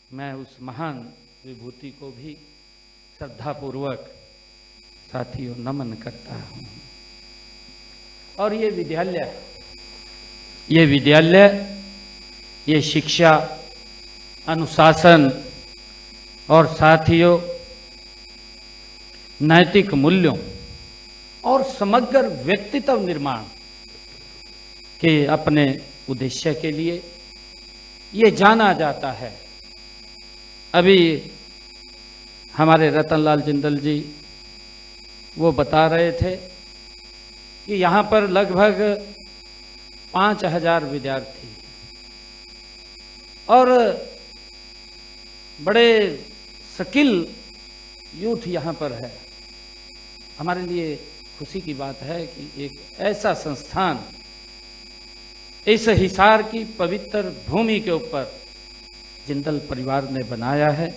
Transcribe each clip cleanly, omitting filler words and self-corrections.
मैं उस महान विभूति को भी श्रद्धापूर्वक साथियों नमन करता हूँ। और ये विद्यालय ये शिक्षा, अनुशासन और साथियों नैतिक मूल्यों और समग्र व्यक्तित्व निर्माण के अपने उद्देश्य के लिए ये जाना जाता है। अभी हमारे रतनलाल जिंदल जी वो बता रहे थे कि यहाँ पर लगभग 5000 विद्यार्थी और बड़े स्किल यूथ यहाँ पर है। हमारे लिए खुशी की बात है कि एक ऐसा संस्थान इस हिसार की पवित्र भूमि के ऊपर जिंदल परिवार ने बनाया है।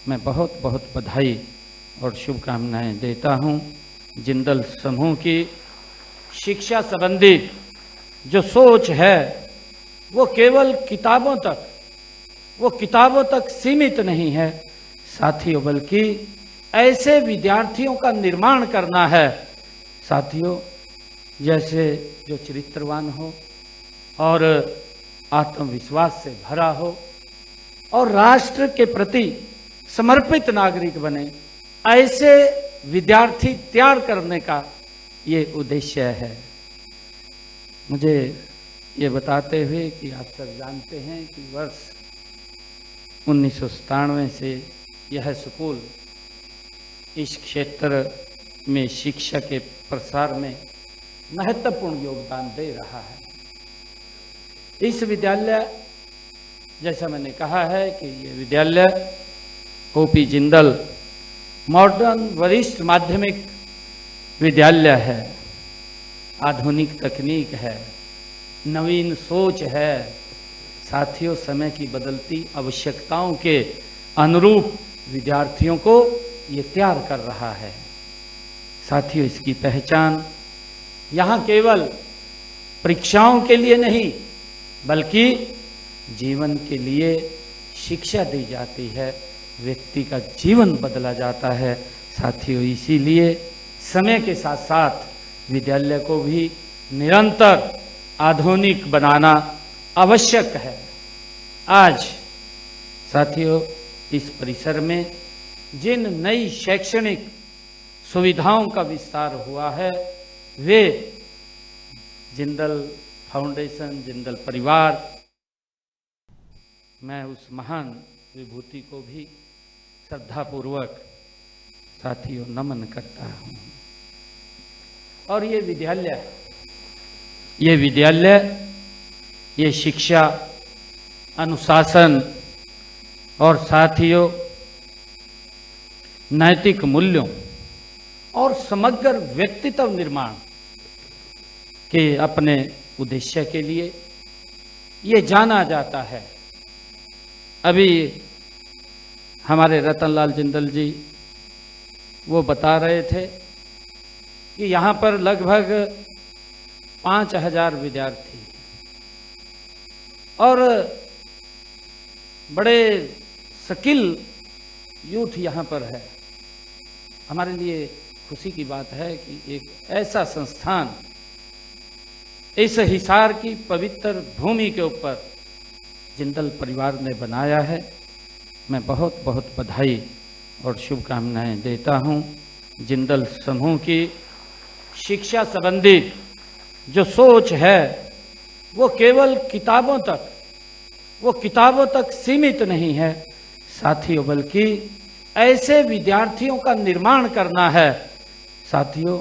मैं बहुत बहुत बधाई और शुभकामनाएं देता हूं। जिंदल समूह की शिक्षा संबंधी जो सोच है वो केवल किताबों तक सीमित नहीं है साथियों, बल्कि ऐसे विद्यार्थियों का निर्माण करना है साथियों जैसे जो चरित्रवान हो और आत्मविश्वास से भरा हो और राष्ट्र के प्रति समर्पित नागरिक बने। ऐसे विद्यार्थी तैयार करने का ये उद्देश्य है। मुझे ये बताते हुए कि आप सब जानते हैं कि वर्ष 1997 से यह स्कूल इस क्षेत्र में शिक्षा के प्रसार में महत्वपूर्ण योगदान दे रहा है। इस विद्यालय, जैसा मैंने कहा है कि ये विद्यालय ओपी जिंदल मॉडर्न वरिष्ठ माध्यमिक विद्यालय है। आधुनिक तकनीक है, नवीन सोच है साथियों, समय की बदलती आवश्यकताओं के अनुरूप विद्यार्थियों को ये तैयार कर रहा है साथियों। इसकी पहचान यहाँ केवल परीक्षाओं के लिए नहीं बल्कि जीवन के लिए शिक्षा दी जाती है, व्यक्ति का जीवन बदला जाता है साथियों। इसीलिए समय के साथ साथ विद्यालय को भी निरंतर आधुनिक बनाना आवश्यक है। आज साथियों इस परिसर में जिन नई शैक्षणिक सुविधाओं का विस्तार हुआ है वे जिंदल फाउंडेशन, जिंदल परिवार, मैं उस महान विभूति को भी श्रद्धापूर्वक साथियों नमन करता हूँ। और ये विद्यालय ये शिक्षा, अनुशासन और साथियों नैतिक मूल्यों और समग्र व्यक्तित्व निर्माण के अपने उद्देश्य के लिए ये जाना जाता है। अभी हमारे रतनलाल जिंदल जी वो बता रहे थे कि यहाँ पर लगभग 5000 विद्यार्थी और बड़े स्किल यूथ यहाँ पर है। हमारे लिए खुशी की बात है कि एक ऐसा संस्थान इस हिसार की पवित्र भूमि के ऊपर जिंदल परिवार ने बनाया है। मैं बहुत बहुत बधाई और शुभकामनाएं देता हूँ। जिंदल समूह की शिक्षा संबंधी जो सोच है वो केवल किताबों तक सीमित नहीं है साथियों, बल्कि ऐसे विद्यार्थियों का निर्माण करना है साथियों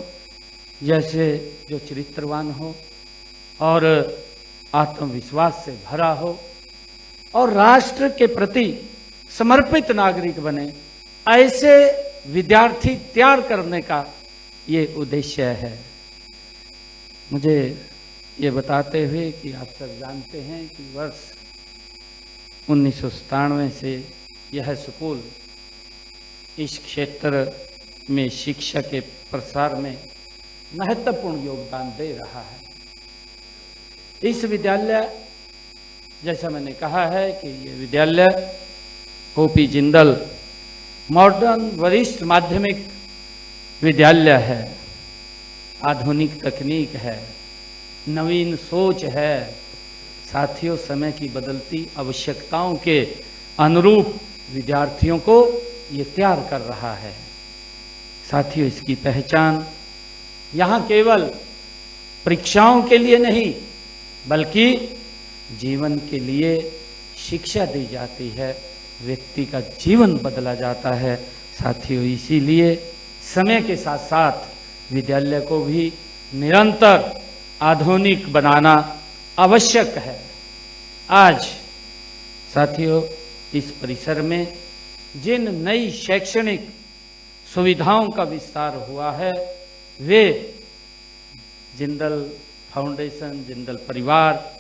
जैसे जो चरित्रवान हो और आत्मविश्वास से भरा हो और राष्ट्र के प्रति समर्पित नागरिक बने। ऐसे विद्यार्थी तैयार करने का ये उद्देश्य है। मुझे ये बताते हुए कि आप सब जानते हैं कि वर्ष 1997 से यह स्कूल इस क्षेत्र में शिक्षा के प्रसार में महत्वपूर्ण योगदान दे रहा है। इस विद्यालय, जैसा मैंने कहा है कि ये विद्यालय ओपी जिंदल मॉडर्न वरिष्ठ माध्यमिक विद्यालय है। आधुनिक तकनीक है, नवीन सोच है। साथियों, समय की बदलती आवश्यकताओं के अनुरूप विद्यार्थियों को ये तैयार कर रहा है। साथियों, इसकी पहचान यहाँ केवल परीक्षाओं के लिए नहीं बल्कि जीवन के लिए शिक्षा दी जाती है, व्यक्ति का जीवन बदला जाता है। साथियों, इसीलिए समय के साथ साथ विद्यालय को भी निरंतर आधुनिक बनाना आवश्यक है। आज साथियों, इस परिसर में जिन नई शैक्षणिक सुविधाओं का विस्तार हुआ है वे जिंदल फाउंडेशन, जिंदल परिवार